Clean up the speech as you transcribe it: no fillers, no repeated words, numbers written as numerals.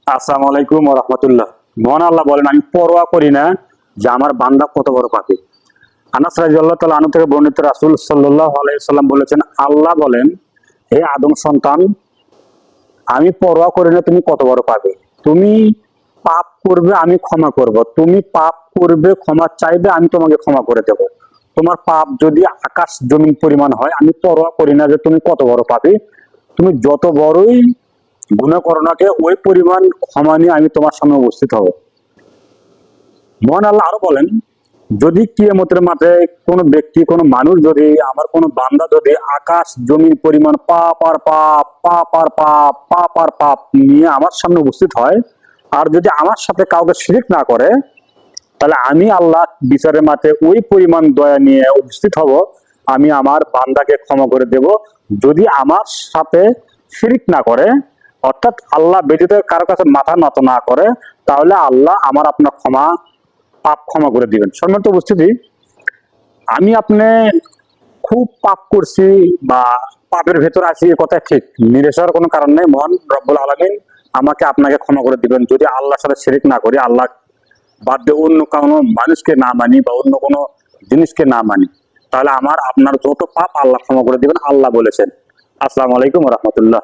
আসসালামু আলাইকুম ওয়া রাহমাতুল্লাহ। মহান আল্লাহ বলেন, আমি পরোয়া করি না যে আমার বান্দা কত বড় পাপী। আনাস রাদিয়াল্লাহু তাআলা আনহু থেকে বর্ণিত, রাসূল সাল্লাল্লাহু আলাইহি ওয়াসাল্লাম বলেছেন, আল্লাহ বলেন, হে আদম সন্তান, আমি পরোয়া করি না তুমি কত বড় পাপী। তুমি পাপ করবে, আমি ক্ষমা করব। তুমি পাপ করবে, ক্ষমা চাইবে, আমি তোমাকে ক্ষমা করে দেব। তোমার পাপ যদি আকাশ জমিন পরিমাণ হয়, আমি পরোয়া করি না যে তুমি কত বড় পাপী। তুমি যত বড়ই গুনাহ করো না কে, ওই পরিমাণ ক্ষমা নিয়ে আমি তোমার সামনে উপস্থিত হব। মহান আল্লাহ আরো বলেন, যদি কিয়ামতের মাঠে কোনো ব্যক্তি, কোনো মানুষ, যদি আমার কোনো বান্দা যদি আকাশ জমিন পরিমাণ পাপ আর পাপ, পাপ আর পাপ, পাপ আর পাপ নিয়ে আমার সামনে উপস্থিত হয়, আর যদি আমার সাথে কাউকে শিরিক না করে, তাহলে আমি আল্লাহ বিচারের মাঠে ওই পরিমাণ দয়া নিয়ে উপস্থিত হব। আমি আমার বান্দাকে ক্ষমা করে দেব, যদি আমার সাথে শিরিক না করে, অর্থাৎ আল্লাহ ব্যতীত কারো কাছে মাথা নত না করে, তাহলে আল্লাহ আমার আপনার পাপ ক্ষমা করে দিবেন। সম্মানিত উপস্থিতি, আমি আপনি খুব পাপ করছি বা পাপের ভেতর আছি, এ কথা ঠিক, নিরাশ হওয়ার কোনো কারণ নেই। মহান রব্বুল আলামিন আমাকে আপনাকে ক্ষমা করে দিবেন, যদি আল্লাহর সাথে শিরিক না করি, আল্লাহ বাদ দিয়ে অন্য কোনো মানুষকে না মানি বা অন্য কোনো জিনিসকে না মানি, তাহলে আমার আপনার যত পাপ আল্লাহ ক্ষমা করে দিবেন, আল্লাহ বলেছেন। আসসালামু আলাইকুম ওয়া রাহমাতুল্লাহ।